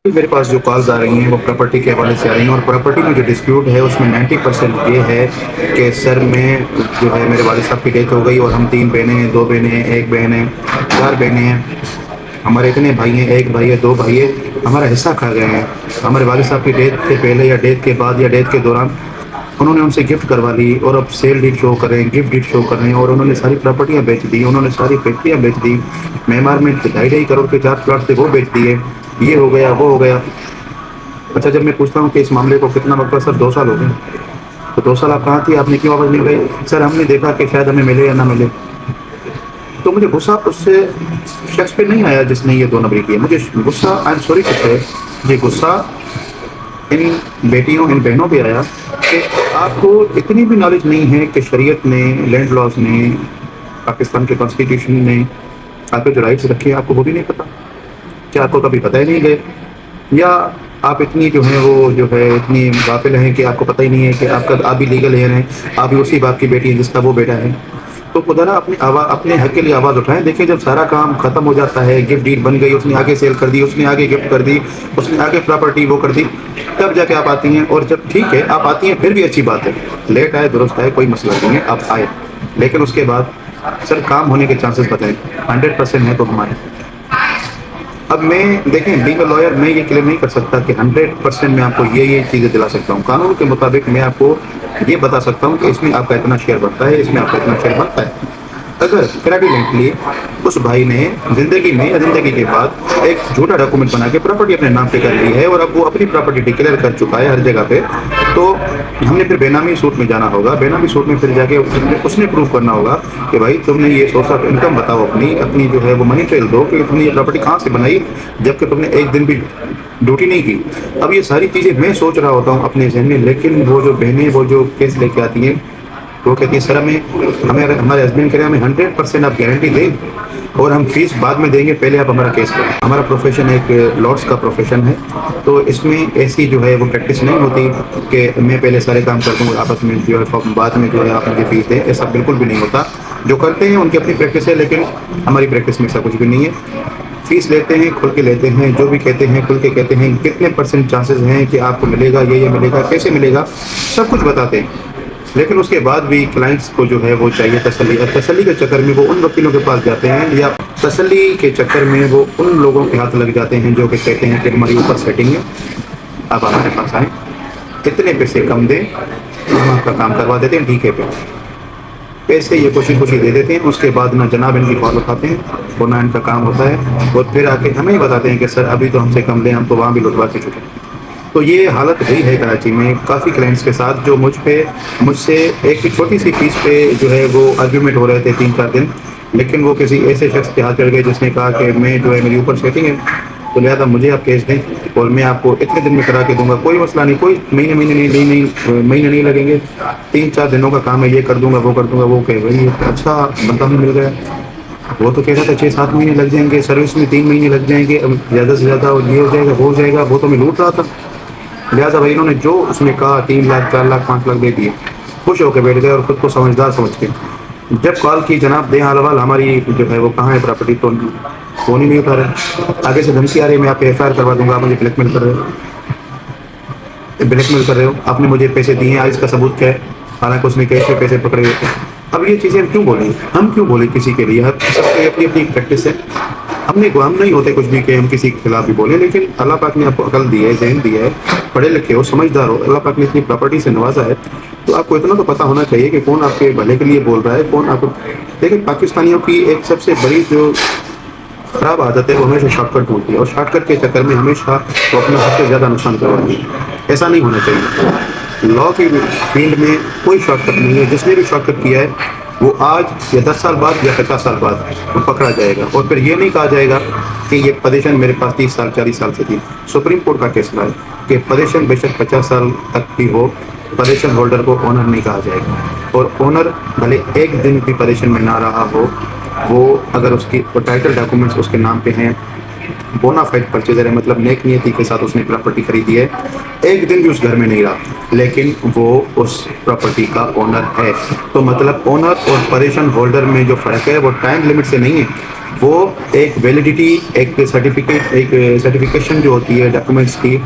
میرے پاس جو کالز آ رہی ہیں وہ پراپرٹی کے حوالے سے آ رہی ہیں، اور پراپرٹی میں جو ڈسپیوٹ ہے اس میں 90% یہ ہے کہ سر میں جو ہے میرے والد صاحب کی ڈیتھ ہو گئی، اور ہم 3 بہنیں ہیں، 2 بہنیں ہیں، 1 بہن ہے، 4 بہنیں ہیں، ہمارے اتنے بھائی ہیں، 1 بھائی ہے، 2 بھائی ہے، ہمارا حصہ کھا گئے ہیں۔ ہمارے والد صاحب کی ڈیتھ سے پہلے یا ڈیتھ کے بعد یا ڈیتھ کے دوران انہوں نے ان سے گفٹ کروا لی، اور اب سیل ڈیٹ شو کر رہے ہیں، گفٹ ڈیٹ شو کر رہے ہیں، اور انہوں نے ساری پراپرٹیاں بیچ دی، انہوں نے ساری فیکٹریاں بیچ دی، معمار میں 2.5 کروڑ کے 4 پلاٹ تھے وہ بیچ دیے، یہ ہو گیا وہ ہو گیا۔ اچھا، جب میں پوچھتا ہوں کہ اس معاملے کو کتنا وقت ہوا، سر 2 سال ہو گئے۔ تو 2 سال آپ کہاں تھی، آپ نے کیوں واپس نہیں گئے؟ سر ہم نے دیکھا کہ شاید ہمیں ملے یا نہ ملے۔ تو مجھے غصہ اس سے شخص پہ نہیں آیا جس نے یہ 2 نمبری کی ہے، مجھے غصہ آئی ایم سوری ٹو سے، یہ غصہ ان بیٹیوں ان بہنوں پہ آیا کہ آپ کو اتنی بھی نالج نہیں ہے کہ شریعت نے، لینڈ لاز نے، پاکستان کے کانسٹیٹیوشن نے آپ کے جو رائٹس رکھے ہیں آپ کو وہ بھی نہیں پتا، کیا آپ کو کبھی پتہ ہی نہیں گئے، یا آپ اتنی جو ہیں وہ جو ہے اتنی غافل ہیں کہ آپ کو پتہ ہی نہیں ہے کہ آپ بھی لیگل ایئر ہیں، آپ بھی اسی باپ کی بیٹی ہیں جس کا وہ بیٹا ہے۔ تو خدا نا اپنے حق کے لیے آواز اٹھائیں۔ دیکھیں جب سارا کام ختم ہو جاتا ہے، گفٹ ڈیڈ بن گئی، اس نے آگے سیل کر دی، اس نے آگے گفٹ کر دی، اس نے آگے پراپرٹی وہ کر دی، تب جا کے آپ آتی ہیں، اور جب ٹھیک ہے آپ آتی ہیں پھر بھی اچھی بات ہے، لیٹ آئے درست آئے کوئی مسئلہ نہیں ہے، آپ آئے، لیکن اس کے بعد سر کام ہونے کے چانسز بتائیں، 100% ہے تو ہمارے۔ اب میں دیکھیں بینگ اے لائر میں یہ کلیم نہیں کر سکتا کہ 100% میں آپ کو یہ چیزیں دلا سکتا ہوں، قانون کے مطابق میں آپ کو یہ بتا سکتا ہوں کہ اس میں آپ کا اتنا شیئر بڑھتا ہے، اس میں آپ کا اتنا شیئر بڑھتا ہے۔ اگر فریڈیلنٹلی اس بھائی نے زندگی میں یا زندگی کے بعد ایک جھوٹا ڈاکومنٹ بنا کے پراپرٹی اپنے نام پہ کر لی ہے، اور اب وہ اپنی پراپرٹی ڈکلیئر کر چکا ہے ہر جگہ پہ، تو ہم نے پھر بے نامی سوٹ میں جانا ہوگا، بے نامی سوٹ میں پھر جا کے اس نے پروف کرنا ہوگا کہ بھائی تم نے یہ سورس آف انکم بتاؤ، اپنی جو ہے وہ منی ٹریل دو کہ تم نے یہ پراپرٹی کہاں سے بنائی، جبکہ تم نے ایک دن بھی ڈیوٹی نہیں کی۔ اب یہ ساری چیزیں میں سوچ رہا ہوتا ہوں اپنے ذہن میں، لیکن وہ جو بہنیں وہ جو کیس لے کے آتی ہیں وہ کہتی ہیں سر ہمارے ہسبینڈ کہہ رہے ہیں ہمیں 100% آپ گارنٹی دیں اور ہم فیس بعد میں دیں گے، پہلے آپ ہمارا کیس کریں۔ ہمارا پروفیشن ایک لارڈس کا پروفیشن ہے، تو اس میں ایسی جو ہے وہ پریکٹس نہیں ہوتی کہ میں پہلے سارے کام کر دوں آپس میں جو ہے بعد میں جو ہے آپ مجھے فیس دیں، ایسا بالکل بھی نہیں ہوتا۔ جو کرتے ہیں ان کی اپنی پریکٹس ہے، لیکن ہماری پریکٹس میں ایسا کچھ بھی نہیں ہے۔ فیس لیتے ہیں، کھل کے لیتے ہیں، جو بھی کہتے ہیں کھل کے کہتے ہیں، کتنے % چانسز ہیں کہ آپ کو ملے گا، یہ ملے گا، کیسے ملے گا، سب کچھ بتاتے ہیں۔ لیکن اس کے بعد بھی کلائنٹس کو جو ہے وہ چاہیے تسلی، اور تسلی کے چکر میں وہ ان وکیلوں کے پاس جاتے ہیں، یا تسلی کے چکر میں وہ ان لوگوں کے ہاتھ لگ جاتے ہیں جو کہ کہتے ہیں کہ ہماری اوپر سیٹنگ ہے، آپ ہمارے پاس آئیں، کتنے پیسے کم دیں، ہم آپ کا کام کروا دیتے ہیں ٹھیک ہے پہ، پیسے یہ خوشی خوشی دے دیتے ہیں، اس کے بعد نہ جناب ان کی کال اٹھاتے ہیں اور نہ ان کا کام ہوتا ہے، اور پھر آ کے ہمیں ہی بتاتے ہیں کہ سر ابھی تو ہم سے کم دیں، ہم تو وہاں بھی لٹوا کے چکے۔ تو یہ حالت ہوئی ہے کراچی میں کافی کلائنٹس کے ساتھ، جو مجھ سے ایک چھوٹی سی فیس پہ جو ہے وہ آرگیومنٹ ہو رہے تھے 3-4 دن، لیکن وہ کسی ایسے شخص کے ہاتھ چڑھ گئے جس نے کہا کہ میں جو ہے میری اوپر سیٹنگ ہے، تو لہٰذا مجھے آپ کیس دیں اور میں آپ کو اتنے دن میں کرا کے دوں گا، کوئی مسئلہ نہیں، کوئی مہینے نہیں لگیں گے، 3-4 دنوں کا کام ہے، یہ کر دوں گا وہ کر دوں گا۔ وہ کہ بھائی اچھا بندہ ہمیں مل گیا، وہ تو کہہ رہا تھا 6-7 مہینے لگ جائیں گے، سروس میں 3 مہینے لگ جائیں گے، زیادہ سے زیادہ یہ ہو جائے گا وہ ہو جائے گا، وہ تو میں لوٹ رہا تھا۔ لہٰذا بھائی انہوں نے جو اس نے کہا 3 لاکھ 4 لاکھ 5 لاکھ دے دیے، خوش ہو کے بیٹھ گئے اور خود کو سمجھدار سمجھ کے۔ جب کال کی جناب دے حال حوال ہماری جو ہے وہ کہاں ہے پراپرٹی، تو فون ہی نہیں اٹھا رہے، آگے سے دھمکی آ رہی ہے میں آپ پہ FIR کروا دوں گا، آپ مجھے بلیک میل کر رہے ہو، آپ نے مجھے پیسے دیے ہیں، آج کا ثبوت کیا ہے، حالانکہ اس نے کیش میں پیسے پکڑے ہوئے تھے۔ اب یہ چیزیں ہم کیوں بولیں کسی کے لیے، سب کی اپنی اپنی پریکٹس ہے، ہم نہیں ہوتے کچھ بھی کہ ہم کسی کے خلاف بھی بولیں، لیکن اللہ پاک نے آپ کو عقل دی ہے، ذہن دیا ہے، پڑھے لکھے ہو، سمجھدار ہو، اللہ پاک نے اتنی پراپرٹی سے نوازا ہے، تو آپ کو اتنا تو پتہ ہونا چاہیے کہ کون آپ کے بھلے کے لیے بول رہا ہے، کون آپ کو۔ لیکن پاکستانیوں کی ایک سب سے بڑی جو خراب عادت ہے وہ ہمیشہ شارٹ کٹ ڈھونڈتی ہے، اور شارٹ کٹ کے چکر میں ہمیشہ وہ اپنا سب سے زیادہ نقصان کرواتی ہے۔ ایسا نہیں ہونا چاہیے، لا کی فیلڈ میں کوئی شارٹ کٹ نہیں ہے، جس نے بھی شارٹ کٹ کیا ہے وہ آج یا 10 سال بعد یا 50 سال بعد وہ پکڑا جائے گا، اور پھر یہ نہیں کہا جائے گا کہ یہ پوزیشن میرے پاس 30 سال 40 سال سے تھی۔ سپریم کورٹ کا فیصلہ ہے کہ پوزیشن بے شک 50 سال تک بھی ہو، پوزیشن ہولڈر کو اونر نہیں کہا جائے گا، اور اونر بھلے ایک دن بھی پوزیشن میں نہ رہا ہو، وہ اگر اس کی ٹائٹل ڈاکومنٹس اس کے نام پہ ہیں، بونا فائڈ پرچیزر ہے، مطلب نیک نیتی کے ساتھ اس نے پراپرٹی خریدی ہے، ایک دن بھی اس گھر میں نہیں رہا، لیکن وہ اس پراپرٹی کا اونر ہے۔ تو مطلب اونر اور پوزیشن ہولڈر میں جو فرق ہے وہ ٹائم لمٹ سے نہیں ہے، وہ ایک ویلیڈیٹی، ایک سرٹیفکیٹ، ایک سرٹیفکیشن جو ہوتی ہے ڈاکومنٹس کی،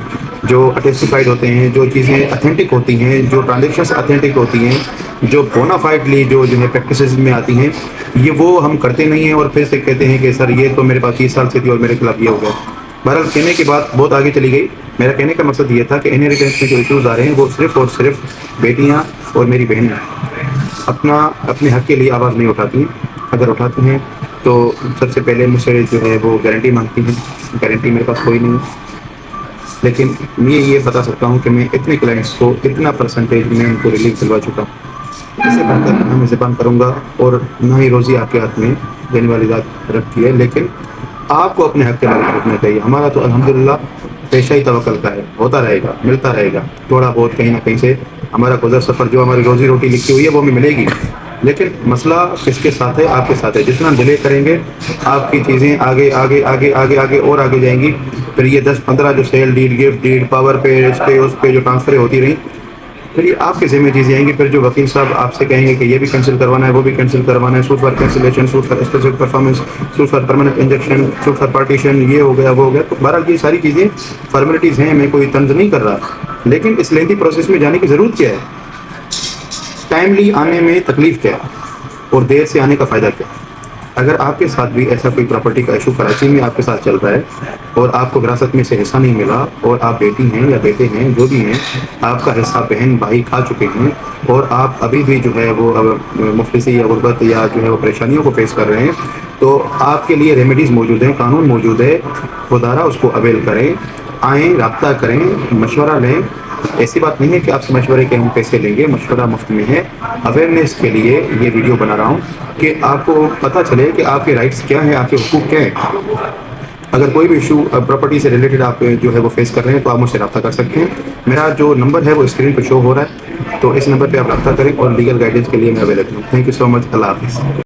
جو اٹیسٹیفائڈ ہوتے ہیں، جو چیزیں اتھینٹک ہوتی ہیں، جو ٹرانزیکشنس اتھینٹک ہوتی ہیں، جو بونافائڈلی جو ہے پریکٹسز میں آتی ہیں، یہ وہ ہم کرتے نہیں ہیں، اور پھر سے کہتے ہیں کہ سر یہ تو میرے پاس 30 سال سے تھی اور میرے خلاف یہ ہو گیا۔ بہرحال کہنے کی بات بہت آگے چلی گئی۔ میرا کہنے کا مقصد یہ تھا کہ انہیریٹنس میں جو ایشوز آ رہے ہیں وہ صرف اور صرف بیٹیاں اور میری بہن اپنے حق کے لیے آواز نہیں اٹھاتی ہیں۔ اگر اٹھاتی ہیں تو سب سے پہلے مجھ سے جو ہے وہ گارنٹی مانگتی ہیں۔ گارنٹی میرے پاس کوئی نہیں ہے، لیکن میں یہ بتا سکتا ہوں کہ میں اتنے کلائنٹس کو اتنا پرسنٹیج میں ان کو ریلیف دلوا چکا ہوں۔ اس سے بڑھ کر نہ میں زبان کروں گا، اور نہ ہی روزی آپ کے ہاتھ میں دینے والی ذات رکھتی ہے، لیکن آپ کو اپنے حق کے بارے میں رکھنا چاہیے۔ ہمارا تو الحمدللہ پیشہ ہی توکل کا ہے، ہوتا رہے گا، ملتا رہے گا، تھوڑا بہت کہیں نہ کہیں سے ہمارا گزر سفر جو ہماری روزی روٹی لکھی ہوئی ہے وہ ہمیں ملے گی۔ لیکن مسئلہ کس کے ساتھ ہے؟ آپ کے ساتھ ہے۔ جتنا ڈیلے کریں گے آپ کی چیزیں آگے آگے آگے آگے آگے اور آگے جائیں گی۔ پھر یہ 10-15 جو sale deed, gift deed, power پہ، اس پہ جو ٹرانسفر ہوتی رہیں، پھر یہ آپ کے ذمہ چیزیں آئیں گی۔ پھر جو وکیل صاحب آپ سے کہیں گے کہ یہ بھی کینسل کروانا ہے، وہ بھی کینسل کروانا ہے، suit for cancellation, suit for special performance, suit for permanent injunction, suit for partition, یہ ہو گیا وہ ہو گیا۔ تو بہرحال یہ ساری چیزیں فارمیلٹیز ہیں، میں کوئی طنز نہیں کر رہا، لیکن اس لینتھی پروسیس میں جانے کی ضرورت کیا ہے؟ ٹائملی آنے میں تکلیف کیا ہے، اور دیر سے آنے کا فائدہ کیا ہے؟ اگر آپ کے ساتھ بھی ایسا کوئی پراپرٹی کا ایشو کراچی میں آپ کے ساتھ چل رہا ہے، اور آپ کو وراثت میں سے حصہ نہیں ملا، اور آپ بیٹی ہیں یا بیٹے ہیں جو بھی ہیں، آپ کا حصہ بہن بھائی کھا چکے ہیں، اور آپ ابھی بھی جو ہے وہ مفلسی یا غربت یا جو ہے وہ پریشانیوں کو فیس کر رہے ہیں، تو آپ کے لیے ریمیڈیز موجود ہیں، قانون موجود ہے، خدارہ اس کو اویل کریں، آئیں، رابطہ کریں، مشورہ لیں۔ ایسی بات نہیں ہے کہ آپ سے مشورے کے ہم پیسے لیں گے، مشورہ مفت میں ہے۔ اویئرنیس کے لیے یہ ویڈیو بنا رہا ہوں کہ آپ کو پتہ چلے کہ آپ کے رائٹس کیا ہیں، آپ کے حقوق کیا ہیں۔ اگر کوئی بھی ایشو پراپرٹی سے ریلیٹڈ آپ جو ہے وہ فیس کر رہے ہیں تو آپ مجھ سے رابطہ کر سکتے ہیں۔ میرا جو نمبر ہے وہ اسکرین پہ شو ہو رہا ہے، تو اس نمبر پہ آپ رابطہ کریں، اور لیگل گائیڈنس کے لیے میں اویلیبل ہوں۔ تھینک یو سو مچ، اللہ حافظ۔